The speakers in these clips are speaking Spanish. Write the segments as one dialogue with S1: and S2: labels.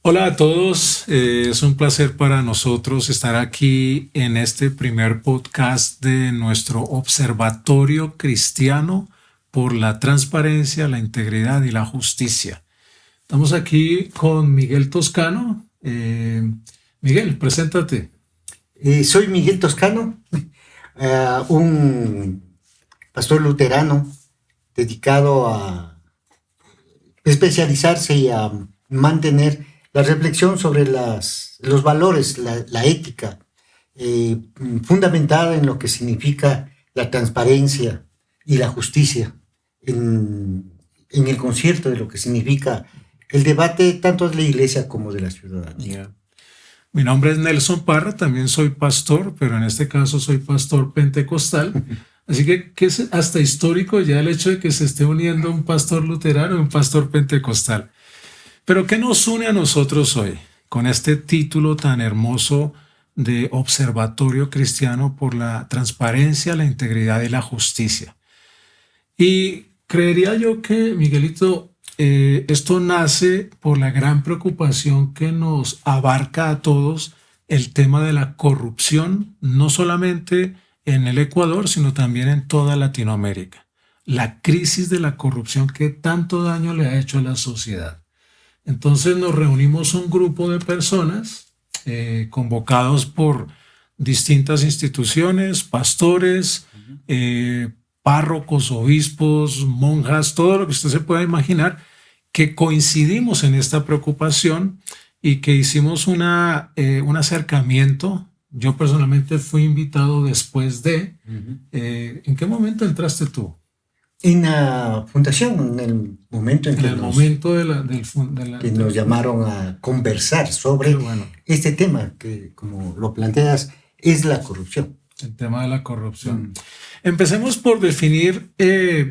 S1: Hola a todos, es un placer para nosotros estar aquí en este primer podcast de nuestro Observatorio Cristiano por la Transparencia, la Integridad y la Justicia. Estamos aquí con Miguel Toscano. Miguel, preséntate.
S2: Soy Miguel Toscano, un pastor luterano dedicado a especializarse y a mantener la reflexión sobre los valores, la ética, fundamentada en lo que significa la transparencia y la justicia, en el concierto de lo que significa el debate tanto de la iglesia como de la ciudadanía.
S1: Yeah. Mi nombre es Nelson Parra, también soy pastor, pero en este caso soy pastor pentecostal. Así que es hasta histórico ya el hecho de que se esté uniendo un pastor luterano y un pastor pentecostal. Pero ¿qué nos une a nosotros hoy con este título tan hermoso de Observatorio Cristiano por la Transparencia, la Integridad y la Justicia? Y creería yo que, Miguelito, esto nace por la gran preocupación que nos abarca a todos el tema de la corrupción, no solamente en el Ecuador, sino también en toda Latinoamérica. La crisis de la corrupción que tanto daño le ha hecho a la sociedad. Entonces nos reunimos un grupo de personas convocados por distintas instituciones, pastores, párrocos, obispos, monjas, todo lo que usted se pueda imaginar, que coincidimos en esta preocupación y que hicimos un acercamiento. Yo personalmente fui invitado después de... ¿En qué momento entraste tú?
S2: En la fundación, en el momento en
S1: En
S2: que
S1: el momento de
S2: nos llamaron a conversar sobre
S1: bueno,
S2: este tema que, como lo planteas, es la corrupción.
S1: el tema de la corrupción. Empecemos por definir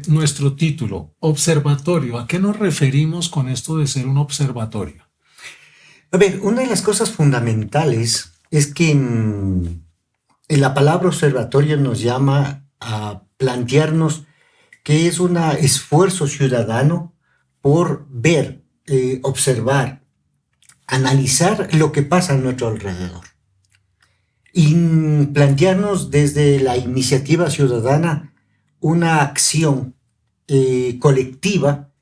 S1: nuestro título, observatorio. ¿A qué nos referimos con esto de ser un observatorio?
S2: A ver, una de las cosas fundamentales es que la palabra observatorio nos llama a plantearnos que es un esfuerzo ciudadano por ver, observar, analizar lo que pasa a nuestro alrededor. Y plantearnos desde la iniciativa ciudadana una acción colectiva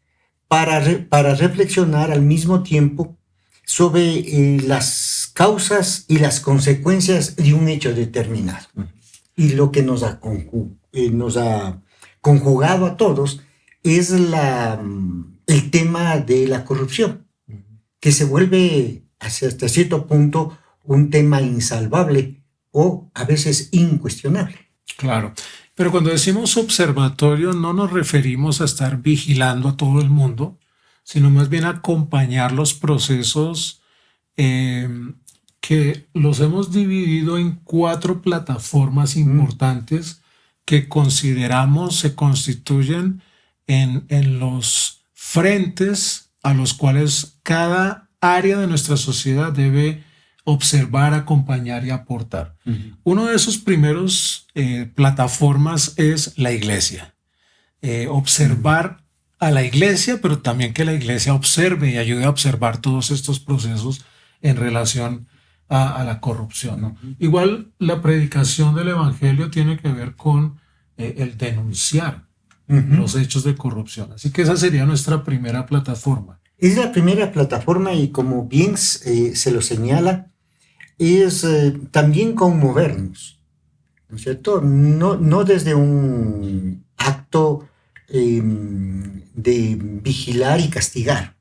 S2: para reflexionar al mismo tiempo sobre las causas y las consecuencias de un hecho determinado. Y lo que nos ha conjugado a todos es el tema de la corrupción, que se vuelve hasta cierto punto un tema insalvable o a veces incuestionable.
S1: Claro, pero cuando decimos observatorio no nos referimos a estar vigilando a todo el mundo, sino más bien a acompañar los procesos eh, que los hemos dividido en 4 plataformas importantes que consideramos se constituyen en los frentes a los cuales cada área de nuestra sociedad debe observar, acompañar y aportar. Uno de esos primeros plataformas es la iglesia. Observar a la iglesia, pero también que la iglesia observe y ayude a observar todos estos procesos en relación a la corrupción, ¿no? Igual la predicación del evangelio tiene que ver con el denunciar los hechos de corrupción. Así que esa sería nuestra primera plataforma.
S2: Es la primera plataforma y como bien se lo señala, es también conmovernos, ¿no es cierto? No desde un acto de vigilar y castigar,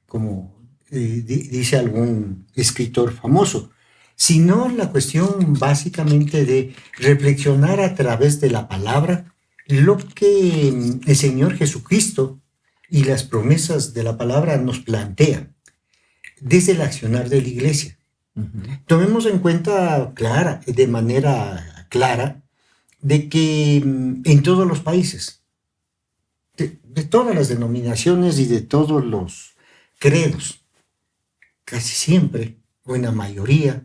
S2: como dice algún escritor famoso, sino la cuestión básicamente de reflexionar a través de la palabra lo que el Señor Jesucristo y las promesas de la palabra nos plantean desde el accionar de la iglesia. Tomemos en cuenta de manera clara de que en todos los países, de todas las denominaciones y de todos los credos, casi siempre, o en la mayoría,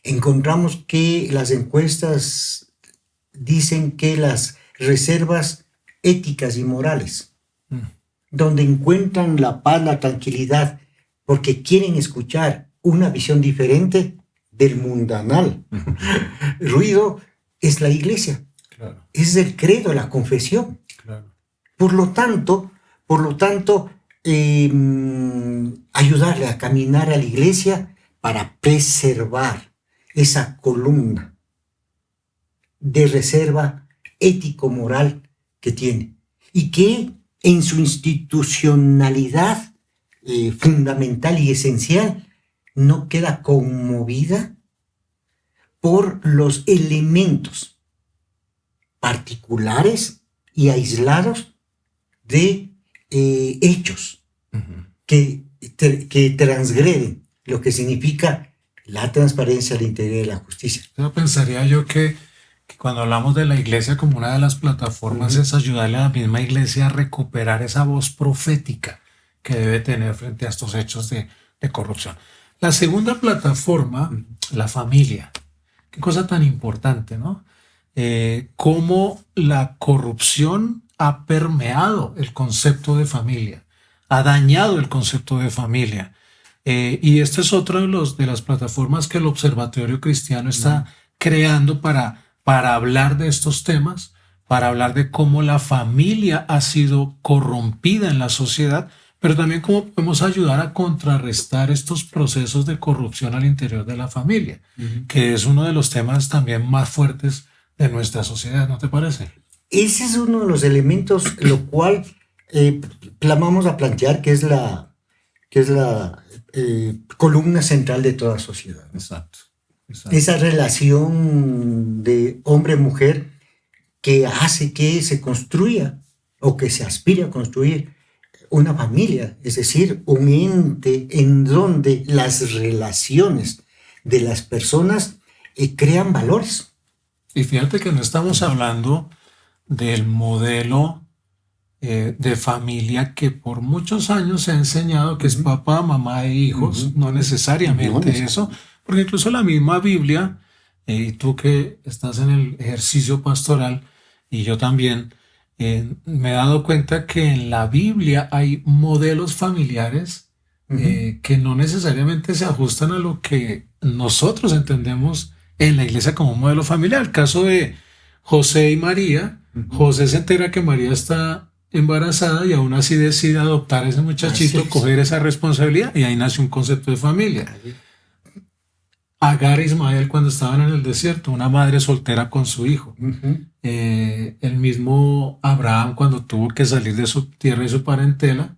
S2: encontramos que las encuestas dicen que las reservas éticas y morales, donde encuentran la paz, la tranquilidad, porque quieren escuchar una visión diferente del mundanal ruido, es la iglesia.
S1: Claro.
S2: Es el credo, la confesión.
S1: Claro.
S2: Por lo tanto, ayudarle a caminar a la iglesia para preservar esa columna de reserva ético-moral que tiene y que en su institucionalidad fundamental y esencial no queda conmovida por los elementos particulares y aislados de hechos que transgreden lo que significa la transparencia, la integridad y la justicia.
S1: Yo pensaría yo que cuando hablamos de la iglesia como una de las plataformas es ayudarle a la misma iglesia a recuperar esa voz profética que debe tener frente a estos hechos de corrupción. La segunda plataforma, la familia. Qué cosa tan importante, ¿no? Cómo la corrupción ha permeado el concepto de familia, ha dañado el concepto de familia. Y esta es otra de las plataformas que el Observatorio Cristiano está creando para hablar de estos temas, para hablar de cómo la familia ha sido corrompida en la sociedad, pero también cómo podemos ayudar a contrarrestar estos procesos de corrupción al interior de la familia, que es uno de los temas también más fuertes de nuestra sociedad, ¿no te parece?
S2: Ese es uno de los elementos, lo cual vamos a plantear que es la columna central de toda sociedad.
S1: Exacto.
S2: Esa relación de hombre-mujer que hace que se construya o que se aspire a construir una familia, es decir, un ente en donde las relaciones de las personas crean valores.
S1: Y fíjate que no estamos hablando del modelo de familia que por muchos años se ha enseñado que es papá, mamá e hijos, no necesariamente eso, porque incluso la misma Biblia, y tú que estás en el ejercicio pastoral, y yo también, me he dado cuenta que en la Biblia hay modelos familiares que no necesariamente se ajustan a lo que nosotros entendemos en la iglesia como un modelo familiar. El caso de José y María, José se entera que María está embarazada y aún así decide adoptar a ese muchachito, coger esa responsabilidad, y ahí nace un concepto de familia. Agar e Ismael cuando estaban en el desierto, una madre soltera con su hijo. El mismo Abraham cuando tuvo que salir de su tierra y su parentela,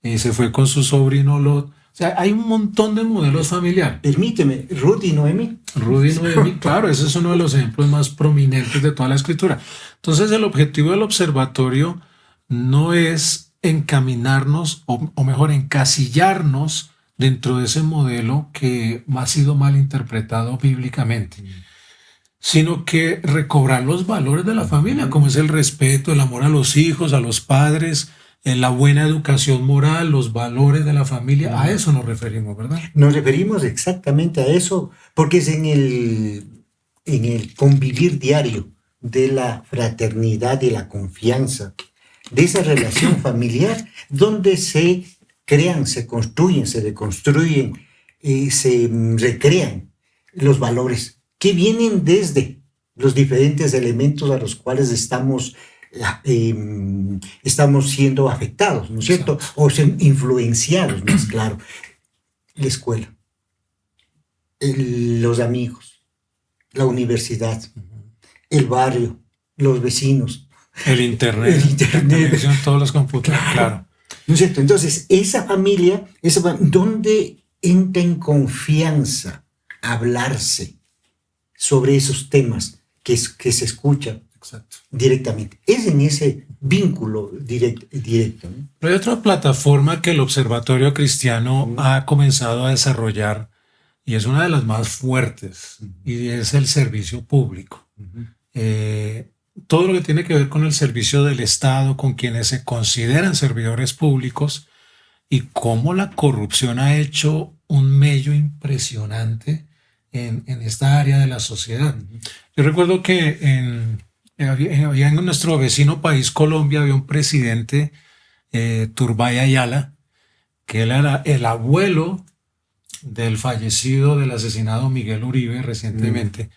S1: se fue con su sobrino Lot. O sea, hay un montón de modelos familiares.
S2: Permíteme, Ruth y Noemi.
S1: Ruth y Noemi, claro, ese es uno de los ejemplos más prominentes de toda la escritura. Entonces, el objetivo del observatorio no es encaminarnos, o mejor, encasillarnos dentro de ese modelo que ha sido mal interpretado bíblicamente, sino que recobrar los valores de la familia, como es el respeto, el amor a los hijos, a los padres, la buena educación moral, los valores de la familia. A eso nos referimos, ¿verdad?
S2: Nos referimos exactamente a eso, porque es en el convivir diario de la fraternidad y la confianza, de esa relación familiar, donde se crean, se construyen, se deconstruyen, se recrean los valores que vienen desde los diferentes elementos a los cuales estamos siendo afectados, ¿no es cierto? O influenciados, más claro. La escuela, los amigos, la universidad, el barrio, los vecinos.
S1: El internet, todos los computadores, claro.
S2: ¿No es cierto? Entonces, esa familia, donde entra en confianza hablarse sobre esos temas que se escuchan directamente. Es en ese vínculo directo, ¿no?
S1: Pero hay otra plataforma que el Observatorio Cristiano ha comenzado a desarrollar, y es una de las más fuertes, y es el servicio público. Todo lo que tiene que ver con el servicio del Estado, con quienes se consideran servidores públicos, y cómo la corrupción ha hecho un mello impresionante en esta área de la sociedad. Yo recuerdo que en nuestro vecino país, Colombia, había un presidente, Turbay Ayala, que él era el abuelo del fallecido, del asesinado Miguel Uribe recientemente.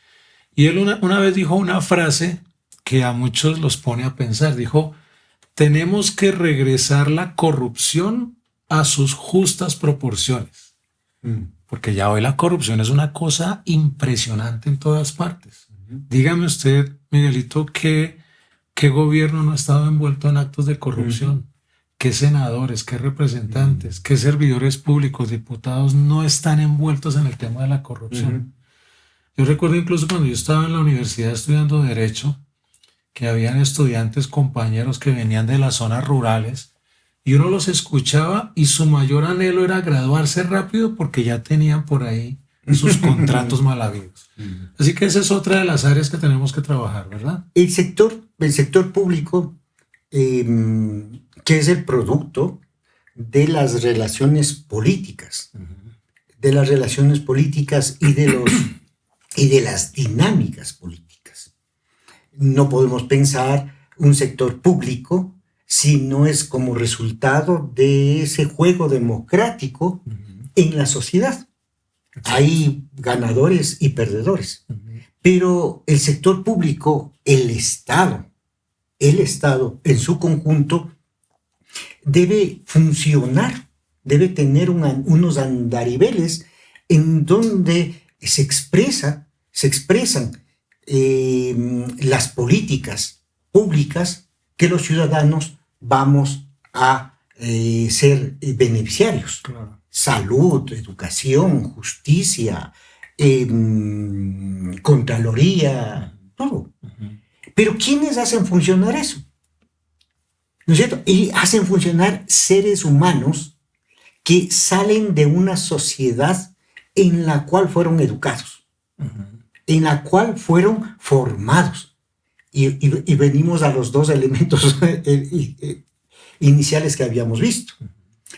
S1: Y él una vez dijo una frase que a muchos los pone a pensar. Dijo, tenemos que regresar la corrupción a sus justas proporciones. Porque ya hoy la corrupción es una cosa impresionante en todas partes. Dígame usted, Miguelito, ¿qué gobierno no ha estado envuelto en actos de corrupción? ¿Qué senadores, qué representantes, qué servidores públicos, diputados no están envueltos en el tema de la corrupción? Yo recuerdo incluso cuando yo estaba en la universidad estudiando Derecho, que habían estudiantes, compañeros que venían de las zonas rurales, y uno los escuchaba y su mayor anhelo era graduarse rápido porque ya tenían por ahí sus contratos mal habidos. Así que esa es otra de las áreas que tenemos que trabajar, ¿verdad?
S2: El sector público, que es el producto de las relaciones políticas, de las relaciones políticas y de las dinámicas políticas. No podemos pensar un sector público si no es como resultado de ese juego democrático en la sociedad. Hay ganadores y perdedores. Pero el sector público, el Estado en su conjunto, debe funcionar, debe tener unos andariveles en donde se expresan las políticas públicas que los ciudadanos vamos a ser beneficiarios.
S1: Claro.
S2: Salud, educación, justicia, Contraloría, todo. Pero ¿quiénes hacen funcionar eso? ¿No es cierto? Y hacen funcionar seres humanos que salen de una sociedad en la cual fueron educados, en la cual fueron formados. Y venimos a los dos elementos iniciales que habíamos visto,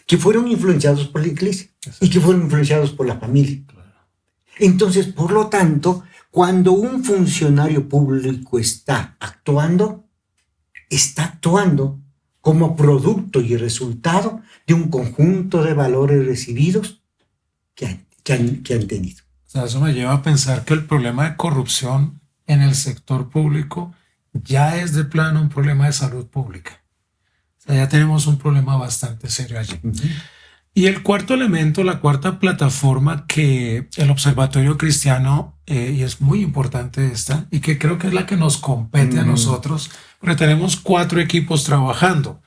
S2: que fueron influenciados por la iglesia y que fueron influenciados por la familia. Entonces, por lo tanto, cuando un funcionario público está actuando como producto y resultado de un conjunto de valores recibidos que han tenido.
S1: O sea, eso me lleva a pensar que el problema de corrupción en el sector público ya es de plano un problema de salud pública. O sea, ya tenemos un problema bastante serio allí. Y el cuarto elemento, la cuarta plataforma que el Observatorio Cristiano, y es muy importante esta, y que creo que es la que nos compete a nosotros, porque tenemos 4 equipos trabajando,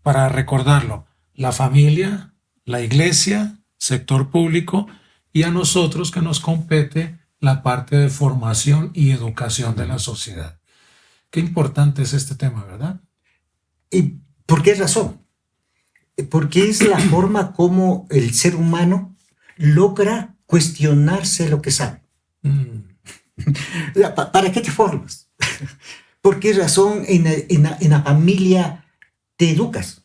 S1: para recordarlo, la familia, la iglesia, sector público, y a nosotros que nos compete la parte de formación y educación de la sociedad. Qué importante es este tema, ¿verdad?
S2: ¿Y por qué razón? Porque es la forma como el ser humano logra cuestionarse lo que sabe. ¿Para qué te formas? ¿Por qué razón en la familia te educas?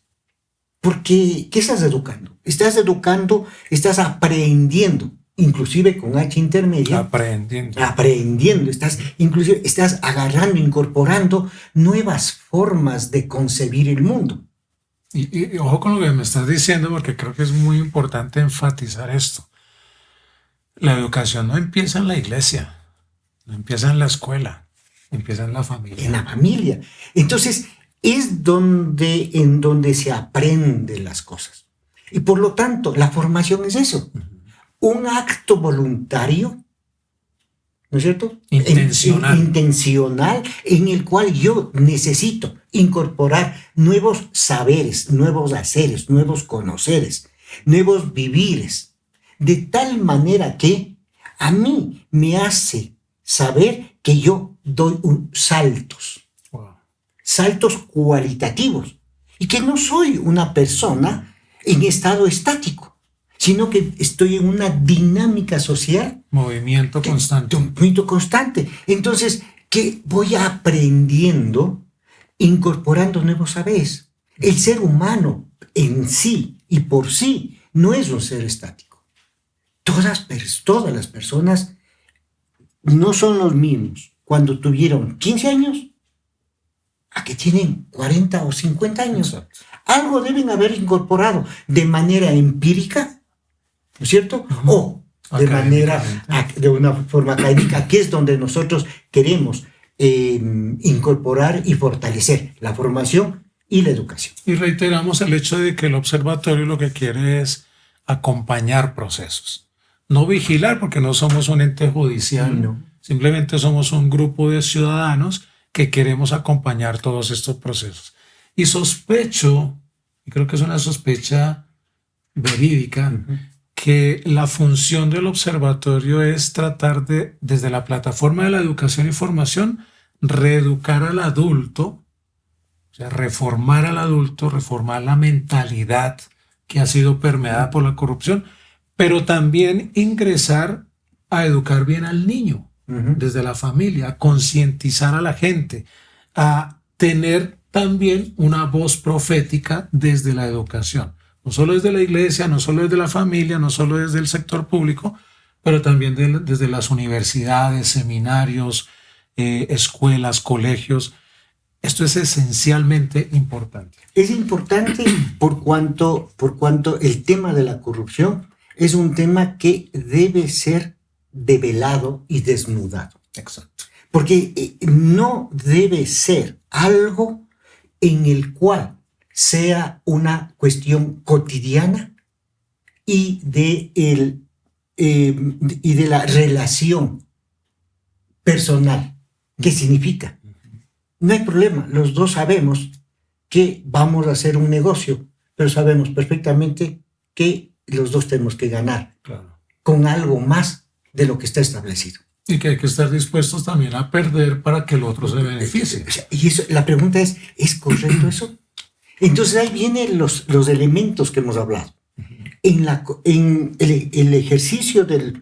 S2: Porque, ¿qué estás educando? Estás aprendiendo, inclusive con H intermedia. Aprendiendo. Estás agarrando, incorporando nuevas formas de concebir el mundo.
S1: Y ojo con lo que me estás diciendo, porque creo que es muy importante enfatizar esto. La educación no empieza en la iglesia, no empieza en la escuela, empieza en la familia.
S2: En la familia. Entonces, es en donde se aprenden las cosas. Y por lo tanto, la formación es eso. Un acto voluntario, ¿no es cierto? Intencional, en el cual yo necesito incorporar nuevos saberes, nuevos haceres, nuevos conoceres, nuevos vivires, de tal manera que a mí me hace saber que yo doy saltos cualitativos, y que no soy una persona en estado estático, sino que estoy en una dinámica social.
S1: Movimiento constante.
S2: Entonces, que voy aprendiendo, incorporando nuevos saberes. El ser humano en sí y por sí no es un ser estático. Todas las personas no son los mismos cuando tuvieron 15 años a que tienen 40 o 50 años.
S1: Exacto.
S2: Algo deben haber incorporado de manera empírica, ¿no es cierto? O de de una forma académica, que es donde nosotros queremos incorporar y fortalecer la formación y la educación.
S1: Y reiteramos el hecho de que el observatorio lo que quiere es acompañar procesos, no vigilar, porque no somos un ente judicial,
S2: No.
S1: Simplemente somos un grupo de ciudadanos que queremos acompañar todos estos procesos. Y sospecho, y creo que es una sospecha verídica, que la función del observatorio es tratar de, desde la plataforma de la educación y formación, reeducar al adulto, o sea, reformar al adulto, reformar la mentalidad que ha sido permeada por la corrupción, pero también ingresar a educar bien al niño, desde la familia, a concientizar a la gente, a tener también una voz profética desde la educación. No solo desde la iglesia, no solo desde la familia, no solo desde el sector público, pero también desde las universidades, seminarios, escuelas, colegios. Esto es esencialmente importante.
S2: Es importante por cuanto el tema de la corrupción es un tema que debe ser develado y desnudado.
S1: Exacto.
S2: Porque no debe ser algo en el cual sea una cuestión cotidiana y de la relación personal. ¿Qué significa? No hay problema, los dos sabemos que vamos a hacer un negocio, pero sabemos perfectamente que los dos tenemos que ganar con algo más de lo que está establecido.
S1: Y que hay que estar dispuestos también a perder para que el otro se beneficie.
S2: Y eso, la pregunta ¿es correcto eso? Entonces ahí vienen los elementos que hemos hablado. En el ejercicio de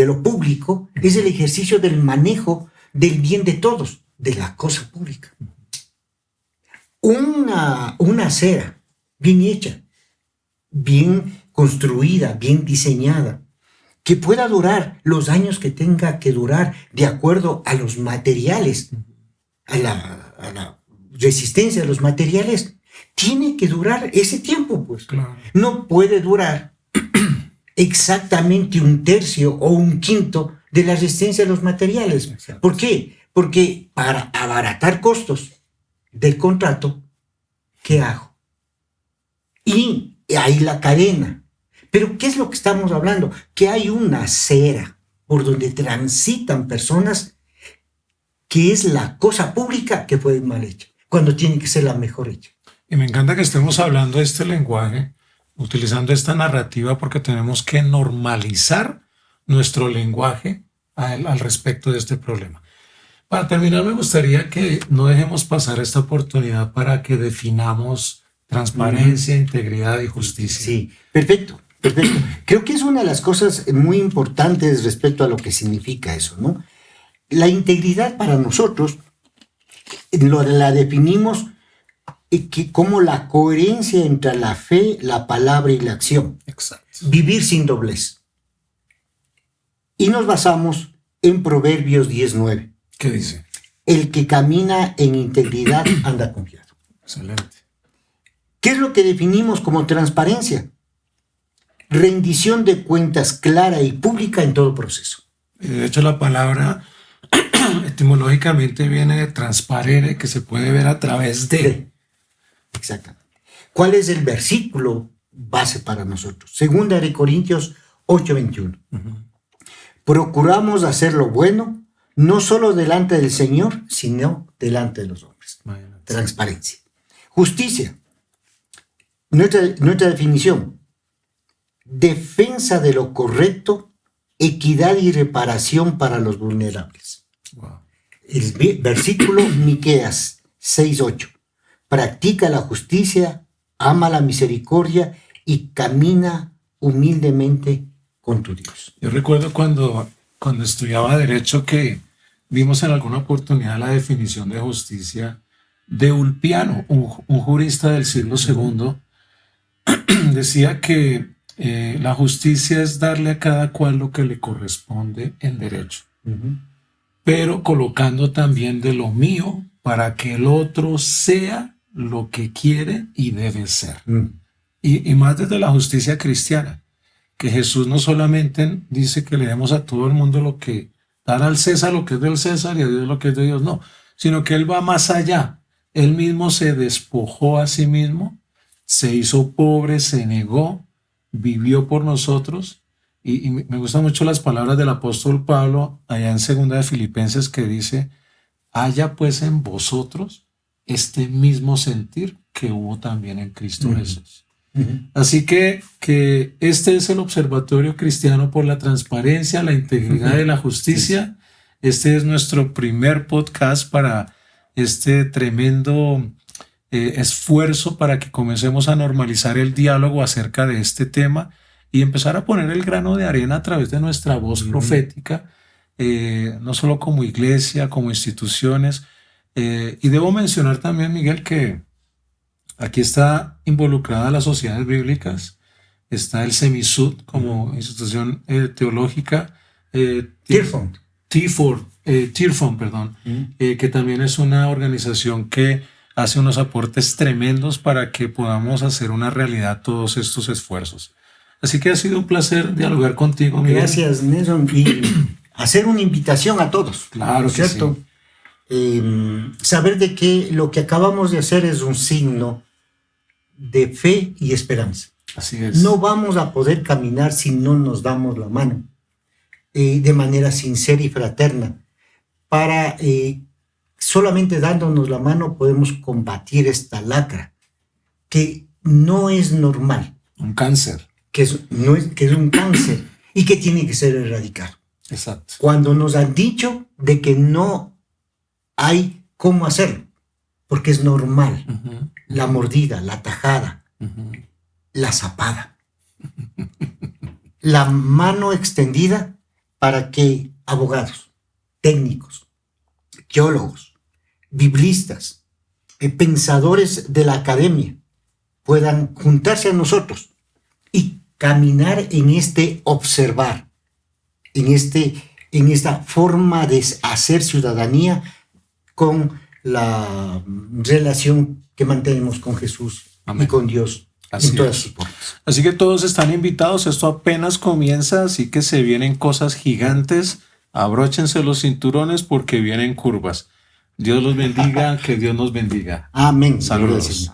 S2: lo público es el ejercicio del manejo del bien de todos, de la cosa pública. Una acera bien hecha, bien construida, bien diseñada, que pueda durar los años que tenga que durar de acuerdo a los materiales, a la resistencia de los materiales, tiene que durar ese tiempo, pues.
S1: Claro.
S2: No puede durar exactamente un tercio o un quinto de la resistencia de los materiales.
S1: Exacto.
S2: ¿Por qué? Porque para abaratar costos del contrato, ¿qué hago? Y ahí la cadena. Pero ¿qué es lo que estamos hablando? Que hay una acera por donde transitan personas que es la cosa pública que fue mal hecha, cuando tiene que ser la mejor hecha.
S1: Y me encanta que estemos hablando de este lenguaje, utilizando esta narrativa, porque tenemos que normalizar nuestro lenguaje al respecto de este problema. Para terminar, me gustaría que no dejemos pasar esta oportunidad para que definamos transparencia, integridad y justicia.
S2: Sí, perfecto. Creo que es una de las cosas muy importantes respecto a lo que significa eso, ¿no? La integridad para nosotros la definimos como la coherencia entre la fe, la palabra y la acción.
S1: Exacto.
S2: Vivir sin doblez. Y nos basamos en Proverbios 10:9.
S1: ¿Qué dice?
S2: El que camina en integridad anda confiado.
S1: Excelente.
S2: ¿Qué es lo que definimos como transparencia? Rendición de cuentas clara y pública en todo proceso.
S1: De hecho, la palabra etimológicamente viene de transparere, que se puede ver a través de.
S2: Exactamente. ¿Cuál es el versículo base para nosotros? 2 Corintios 8:21. Procuramos hacer lo bueno, no solo delante del Señor, sino delante de los hombres. Transparencia. Justicia. Nuestra definición. Defensa de lo correcto, equidad y reparación para los vulnerables.
S1: Wow.
S2: El versículo Miqueas 6:8. Practica la justicia, ama la misericordia y camina humildemente con tu Dios.
S1: Yo recuerdo cuando estudiaba Derecho que vimos en alguna oportunidad la definición de justicia de Ulpiano, un jurista del siglo II. Decía que la justicia es darle a cada cual lo que le corresponde en derecho, pero colocando también de lo mío para que el otro sea lo que quiere y debe ser.
S2: Mm.
S1: Y más desde la justicia cristiana, que Jesús no solamente dice que le demos a todo el mundo lo que, dar al César lo que es del César y a Dios lo que es de Dios, no, sino que Él va más allá. Él mismo se despojó a sí mismo, se hizo pobre, se negó, vivió por nosotros. Y me gustan mucho las palabras del apóstol Pablo allá en segunda de Filipenses que dice, haya pues en vosotros este mismo sentir que hubo también en Cristo Jesús. Así que este es el Observatorio Cristiano por la Transparencia, la Integridad y la Justicia. Este es nuestro primer podcast para este tremendo esfuerzo para que comencemos a normalizar el diálogo acerca de este tema y empezar a poner el grano de arena a través de nuestra voz profética, no solo como iglesia, como instituciones. Y debo mencionar también, Miguel, que aquí está involucrada las sociedades bíblicas, está el Semisud como institución teológica, Tearfund, perdón, que también es una organización que hace unos aportes tremendos para que podamos hacer una realidad todos estos esfuerzos. Así que ha sido un placer dialogar contigo, Miguel.
S2: Gracias, Nelson, y hacer una invitación a todos.
S1: Claro,
S2: ¿cierto?
S1: Sí.
S2: Saber de que lo que acabamos de hacer es un signo de fe y esperanza.
S1: Así es.
S2: No vamos a poder caminar si no nos damos la mano de manera sincera y fraterna. Solamente dándonos la mano podemos combatir esta lacra que no es normal.
S1: Un cáncer.
S2: Que es un cáncer y que tiene que ser erradicado.
S1: Exacto.
S2: Cuando nos han dicho de que no hay cómo hacerlo, porque es normal. La mordida, la tajada, la zapada, la mano extendida para que abogados, técnicos, teólogos, biblistas, pensadores de la academia puedan juntarse a nosotros y caminar en este observar, en esta forma de hacer ciudadanía con la relación que mantenemos con Jesús. Amén. Y con Dios.
S1: Así todas sus formas. Así que todos están invitados, esto apenas comienza, así que se vienen cosas gigantes, abróchense los cinturones porque vienen curvas. Dios los bendiga, que Dios nos bendiga.
S2: Amén.
S1: Saludos.